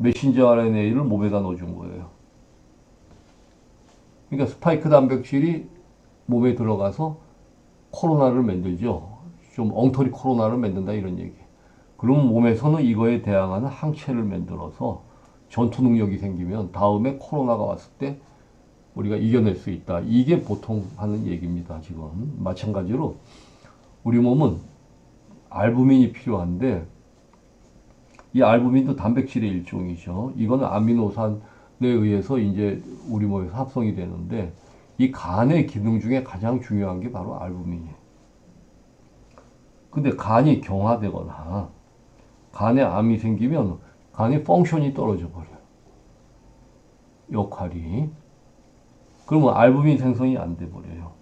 메신저 RNA를 몸에다 넣어준 거예요. 그러니까 스파이크 단백질이 몸에 들어가서 코로나를 만들죠. 좀 엉터리 코로나를 만든다 이런 얘기. 그럼 몸에서는 이거에 대항하는 항체를 만들어서 전투 능력이 생기면 다음에 코로나가 왔을 때 우리가 이겨낼 수 있다. 이게 보통 하는 얘기입니다. 지금 마찬가지로 우리 몸은 알부민이 필요한데 이 알부민도 단백질의 일종이죠. 이거는 아미노산에 의해서 이제 우리 몸에서 합성이 되는데 이 간의 기능 중에 가장 중요한 게 바로 알부민이에요. 근데 간이 경화되거나 간에 암이 생기면 간의 펑션이 떨어져 버려요. 역할이. 그러면 알부민 생성이 안 돼 버려요.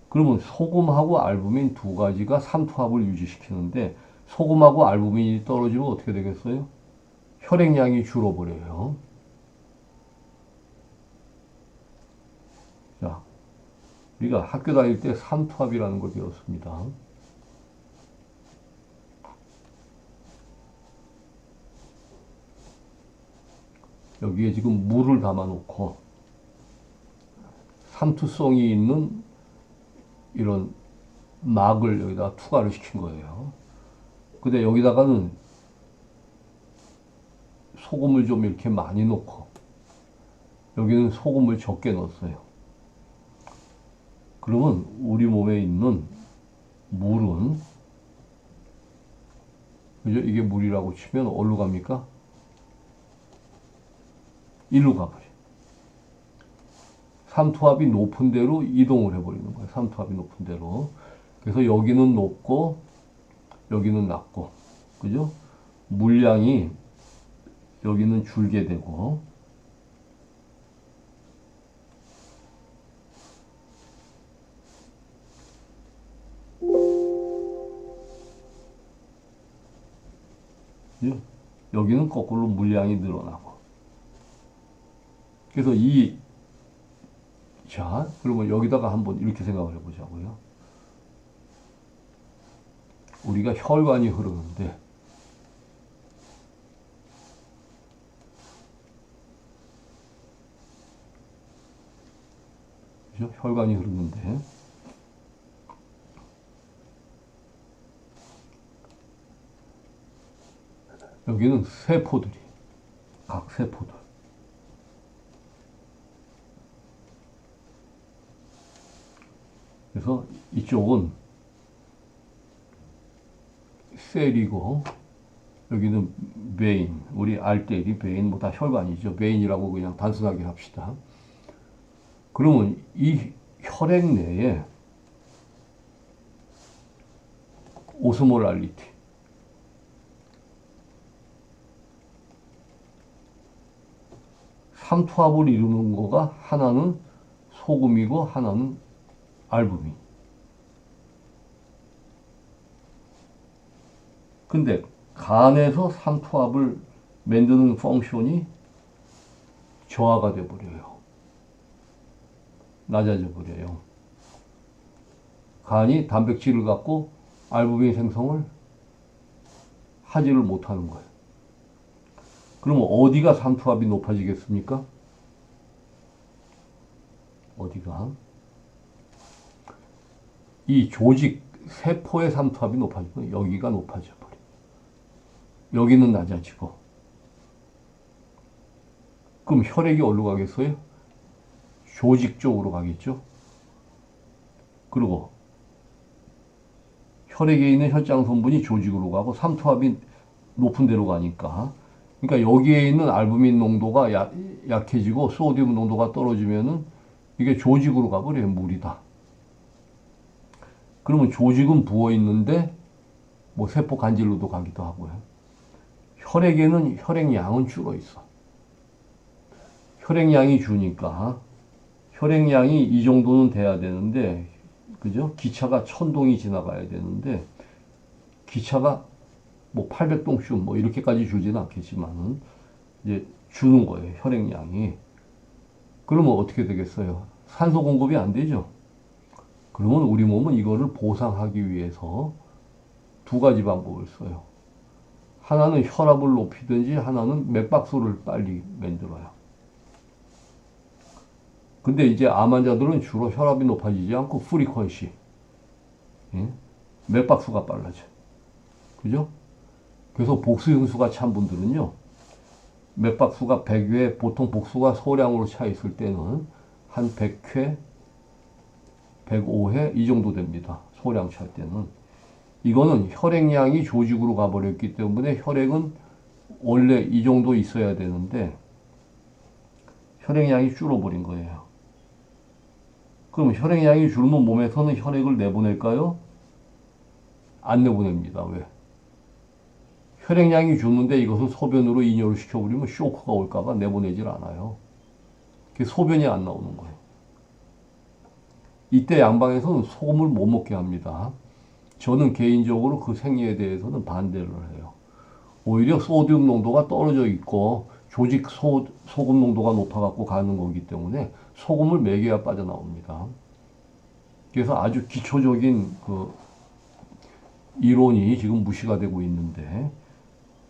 그러면 소금하고 알부민 두 가지가 삼투압을 유지시키는데 소금하고 알부민이 떨어지면 어떻게 되겠어요? 혈액량이 줄어버려요. 자, 우리가 학교 다닐 때 삼투압이라는 걸 배웠습니다. 여기에 지금 물을 담아놓고 삼투성이 있는 이런 막을 여기다 투과를 시킨 거예요. 근데 여기다가는 소금을 좀 이렇게 많이 넣고 여기는 소금을 적게 넣었어요. 그러면 우리 몸에 있는 물은 그죠? 이게 물이라고 치면 어디로 갑니까? 일로 가버려. 삼투압이 높은 대로 이동을 해버리는 거예요. 삼투압이 높은 대로. 그래서 여기는 높고 여기는 낮고, 그죠? 물량이 여기는 줄게 되고, 그죠? 여기는 거꾸로 물량이 늘어나고. 그래서 자, 그러면 여기다가 한번 이렇게 생각을 해보자고요. 우리가 혈관이 흐르는데, 그죠? 혈관이 흐르는데, 여기는 세포들이, 각 세포들. 그래서 이쪽은 셀이고, 여기는 베인, 우리 알데리, 베인, 뭐 다 혈관이죠. 베인이라고 그냥 단순하게 합시다. 그러면 이 혈액 내에 오스모랄리티, 삼투압을 이루는 거가 하나는 소금이고 하나는 알부민. 근데 간에서 삼투압을 만드는 펑션이 저하가 돼 버려요. 낮아져 버려요. 간이 단백질을 갖고 알부민 생성을 하지를 못하는 거예요. 그러면 어디가 삼투압이 높아지겠습니까? 어디가? 이 조직, 세포의 삼투압이 높아지고 여기가 높아져 버려요. 여기는 낮아지고. 그럼 혈액이 어디로 가겠어요? 조직 쪽으로 가겠죠? 그리고 혈액에 있는 혈장 성분이 조직으로 가고 삼투압이 높은 데로 가니까 그러니까 여기에 있는 알부민 농도가 약해지고 소디움 농도가 떨어지면은 이게 조직으로 가버려요. 물이다. 그러면 조직은 부어 있는데 뭐 세포 간질로도 가기도 하고요. 혈액에는 혈액량은 줄어 있어. 혈액량이 주니까 혈액량이 이 정도는 돼야 되는데 그죠? 기차가 1000동이 지나가야 되는데 기차가 뭐 800동씩 뭐 이렇게까지 주지는 않겠지만은 이제 주는 거예요. 혈액량이. 그러면 어떻게 되겠어요? 산소 공급이 안 되죠. 그러면 우리 몸은 이거를 보상하기 위해서 두 가지 방법을 써요. 하나는 혈압을 높이든지 하나는 맥박수를 빨리 만들어요. 근데 이제 암 환자들은 주로 혈압이 높아지지 않고 프리퀀시, 예? 맥박수가 빨라져. 그죠? 그래서 복수 흉수가 찬 분들은요, 맥박수가 100회, 보통 복수가 소량으로 차 있을 때는 한 100회, 105회 이 정도 됩니다. 소량 찰 때는. 이거는 혈액량이 조직으로 가버렸기 때문에 혈액은 원래 이 정도 있어야 되는데 혈액량이 줄어버린 거예요. 그럼 혈액량이 줄면 몸에서는 혈액을 내보낼까요? 안 내보냅니다. 왜? 혈액량이 줄는데 이것을 소변으로 이뇨를 시켜버리면 쇼크가 올까봐 내보내질 않아요. 그게 소변이 안 나오는 거예요. 이때 양방에서는 소금을 못 먹게 합니다. 저는 개인적으로 그 생리에 대해서는 반대를 해요. 오히려 소듐 농도가 떨어져 있고 조직 소금 농도가 높아갖고 가는 거기 때문에 소금을 먹여야 빠져나옵니다. 그래서 아주 기초적인 그 이론이 지금 무시가 되고 있는데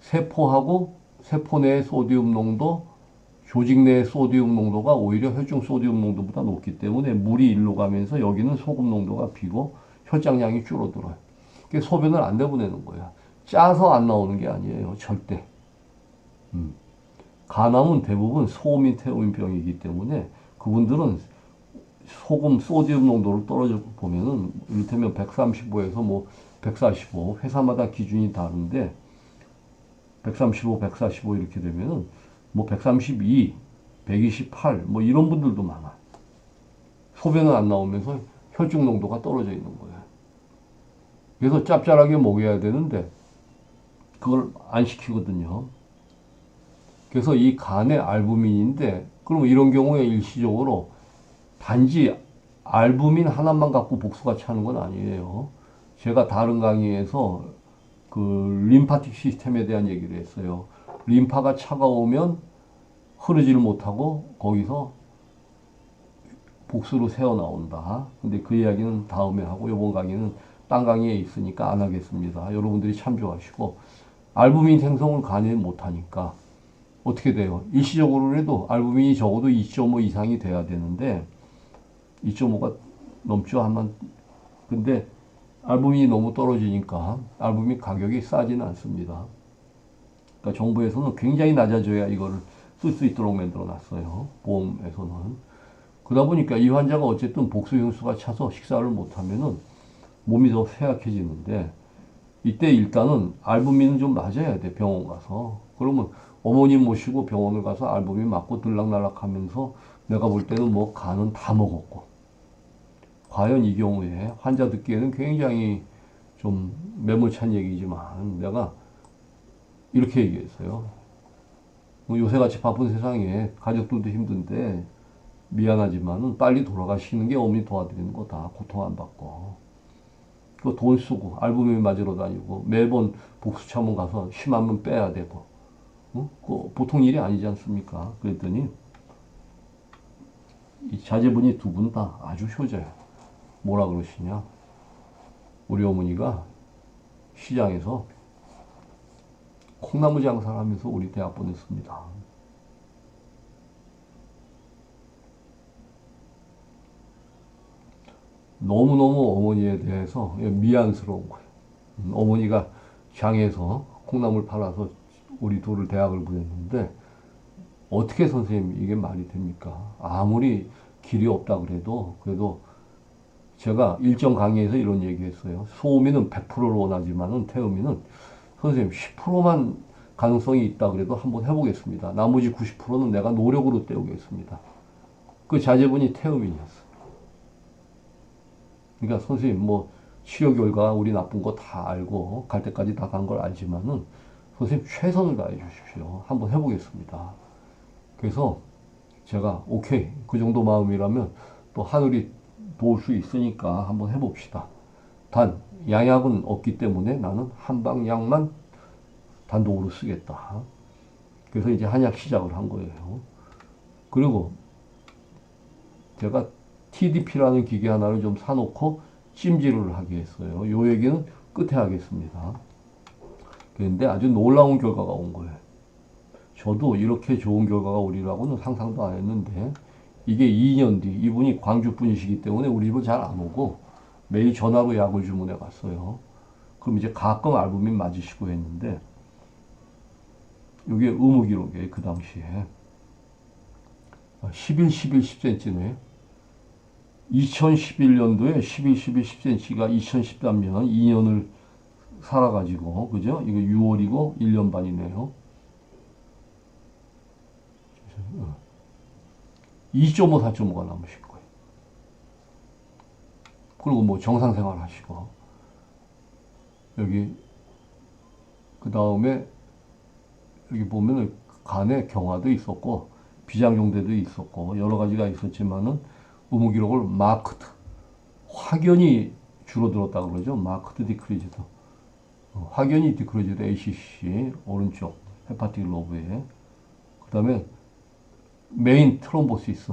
세포하고 세포 내의 소듐 농도, 조직 내의 소듐 농도가 오히려 혈중 소듐 농도보다 높기 때문에 물이 일로 가면서 여기는 소금 농도가 비고 혈장량이 줄어들어요. 그게 소변을 안 내보내는 거야. 짜서 안 나오는 게 아니에요. 절대. 간암은 대부분 소음인 태우민병이기 때문에 그분들은 소금, 소듐 농도를 떨어져 보면은 이를테면 135에서 뭐 145, 회사마다 기준이 다른데 135, 145 이렇게 되면은 뭐 132, 128 뭐 이런 분들도 많아요. 소변은 안 나오면서 혈중 농도가 떨어져 있는 거예요. 그래서 짭짤하게 먹여야 되는데 그걸 안 시키거든요. 그래서 이 간의 알부민인데 그럼 이런 경우에 일시적으로 단지 알부민 하나만 갖고 복수가 차는 건 아니에요. 제가 다른 강의에서 그 림파틱 시스템에 대한 얘기를 했어요. 림파가 차가우면 흐르지를 못하고 거기서 복수로 새어 나온다. 근데 그 이야기는 다음에 하고 이번 강의는 딴 강의에 있으니까 안 하겠습니다. 여러분들이 참조하시고 알부민 생성을 간에 못하니까 어떻게 돼요? 일시적으로라도 알부민이 적어도 2.5 이상이 돼야 되는데 2.5가 넘죠. 한만 근데 알부민이 너무 떨어지니까 알부민 가격이 싸지는 않습니다. 그러니까 정부에서는 굉장히 낮아져야 이거를 쓸 수 있도록 만들어 놨어요. 보험에서는. 그러다 보니까 이 환자가 어쨌든 복수 흉수가 차서 식사를 못하면은 몸이 더 쇠약해지는데 이때 일단은 알부민은 좀 맞아야 돼. 병원 가서. 그러면 어머니 모시고 병원을 가서 알부민 맞고 들락날락 하면서 내가 볼 때는 뭐 간은 다 먹었고 과연 이 경우에 환자 듣기에는 굉장히 좀 매몰찬 얘기지만 내가 이렇게 얘기했어요. 뭐 요새같이 바쁜 세상에 가족들도 힘든데 미안하지만은 빨리 돌아가시는 게 어머니 도와드리는 거다. 고통 안 받고. 그 돈 쓰고 알부민 맞으러 다니고 매번 복수차원 가서 심하면 빼야 되고 그 보통 일이 아니지 않습니까? 그랬더니 이 자제분이 두 분 다 아주 효자예요. 뭐라 그러시냐? 우리 어머니가 시장에서 콩나물 장사를 하면서 우리 대학 보냈습니다. 너무너무 어머니에 대해서 미안스러운 거예요. 어머니가 장에서 콩나물 팔아서 우리 둘을 대학을 보냈는데 어떻게 선생님 이게 말이 됩니까? 아무리 길이 없다 그래도 제가 일정 강의에서 이런 얘기했어요. 소음이는 100%를 원하지만은 태음이는 선생님 10%만 가능성이 있다 그래도 한번 해보겠습니다. 나머지 90%는 내가 노력으로 때우겠습니다. 그 자제분이 태음인이었어요. 그러니까 선생님 뭐 치료 결과 우리 나쁜 거 다 알고 갈 때까지 다 간 걸 알지만은 선생님 최선을 다해 주십시오. 한번 해보겠습니다. 그래서 제가 오케이 그 정도 마음이라면 또 하늘이 도울 수 있으니까 한번 해봅시다. 단 양약은 없기 때문에 나는 한방약만 단독으로 쓰겠다. 그래서 이제 한약 시작을 한 거예요. 그리고 제가 TDP라는 기계 하나를 좀 사놓고 찜질을 하게 했어요. 요 얘기는 끝에 하겠습니다. 그런데 아주 놀라운 결과가 온 거예요. 저도 이렇게 좋은 결과가 오리라고는 상상도 안 했는데 이게 2년 뒤 이분이 광주 분이시기 때문에 우리 집을 잘 안 오고 매일 전화로 약을 주문해 갔어요. 그럼 이제 가끔 알부민 맞으시고 했는데 이게 의무기록이에요. 그 당시에 11, 11, 10cm네. 2011년도에 11, 11, 10cm가 2013년 2년을 살아가지고 그죠? 이거 6월이고 1년 반이네요. 2.5, 4.5가 남으실 거예요. 그리고 뭐 정상생활 하시고 여기 그 다음에 여기 보면은 간에 경화도 있었고 비장용대도 있었고 여러 가지가 있었지만은 의무기록을 마크드 확연히 줄어들었다고 그러죠. 마크드 디크리즈드 확연히 디크리즈드 ACC 오른쪽 헤파틱 로브에 그 다음에 메인 트롬보시스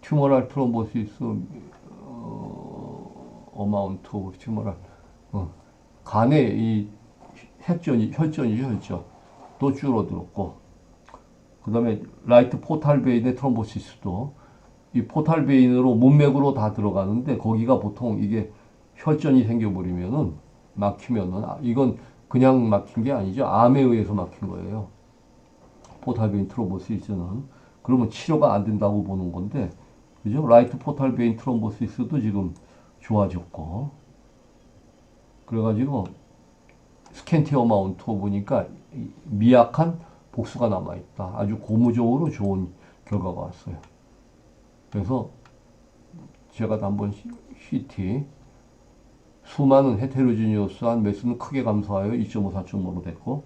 튜머랄 트롬보시스 어마운트 오브 튜머랄 간에 이 혈전이죠. 또 줄어들었고 그 다음에 라이트 포탈 베인의 트롬보시스도 이 포탈 베인으로 문맥으로 다 들어가는데 거기가 보통 이게 혈전이 생겨버리면은 막히면은 이건 그냥 막힌 게 아니죠. 암에 의해서 막힌 거예요. 포탈 베인 트롬보시스는 그러면 치료가 안 된다고 보는 건데 그죠? 라이트 포탈 베인 트롬보시스도 지금 좋아졌고 그래가지고 스캔티 어마운트 보니까 미약한 복수가 남아있다. 아주 고무적으로 좋은 결과가 왔어요. 그래서 제가 한번 CT 수많은 헤테로지니어스한 매수는 크게 감소하여 2.5, 4.5로 됐고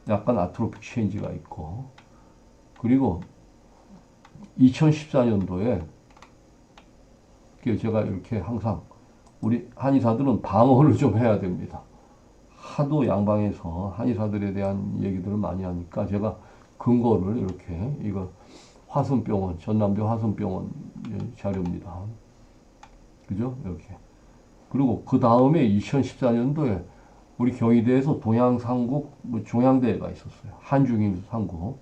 약간 아트로픽 체인지가 있고 그리고 2014년도에 제가 이렇게 항상 우리 한의사들은 방어를 좀 해야 됩니다. 하도 양방에서 한의사들에 대한 얘기들을 많이 하니까 제가 근거를 이렇게 이거 화순병원 전남대 화순병원 자료입니다. 그죠? 이렇게 그리고 그 다음에 2014년도에 우리 경희대에서 동양상국 종양대회가 있었어요. 한중일 상국.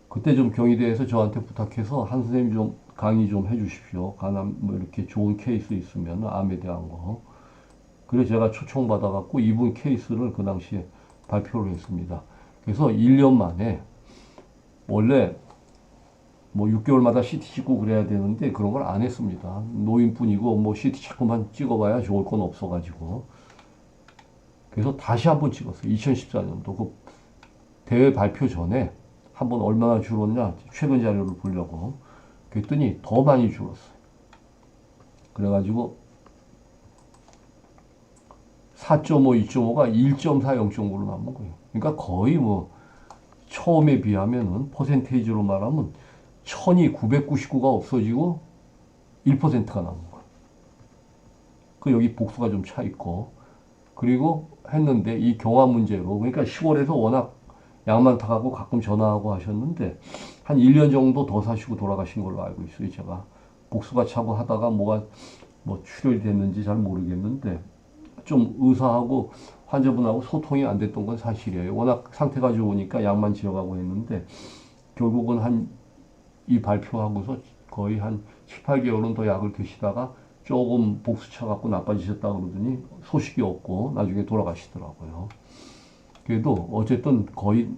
그때 좀 경희대에서 저한테 부탁해서 한 선생님 좀 강의 좀 해주십시오. 간암 뭐 이렇게 좋은 케이스 있으면 암에 대한 거. 그래서 제가 초청받아갖고 이분 케이스를 그 당시에 발표를 했습니다. 그래서 1년 만에 원래 뭐 6개월마다 CT 찍고 그래야 되는데 그런 걸 안 했습니다. 노인뿐이고 뭐 CT 자꾸만 찍어봐야 좋을 건 없어가지고 그래서 다시 한번 찍었어요. 2014년도 그 대회 발표 전에 한번 얼마나 줄었냐 최근 자료를 보려고 그랬더니 더 많이 줄었어요. 그래가지고 4.5, 2.5가 1.4, 0.5로 남은 거예요. 그러니까 거의 뭐 처음에 비하면은 퍼센테이지로 말하면 1000이 999가 없어지고 1%가 남은 거예요. 그 여기 복수가 좀 차 있고 그리고 했는데 이 경화 문제로 그러니까 시골에서 워낙 약만 타가고 가끔 전화하고 하셨는데 한 1년 정도 더 사시고 돌아가신 걸로 알고 있어요. 제가 복수가 차고 하다가 뭐가 뭐 출혈이 됐는지 잘 모르겠는데 좀 의사하고 환자분하고 소통이 안 됐던 건 사실이에요. 워낙 상태가 좋으니까 약만 지어가고 했는데 결국은 이 발표하고서 거의 한 7, 8개월은 더 약을 드시다가 조금 복수차 갖고 나빠지셨다 그러더니 소식이 없고 나중에 돌아가시더라고요. 그래도 어쨌든 거의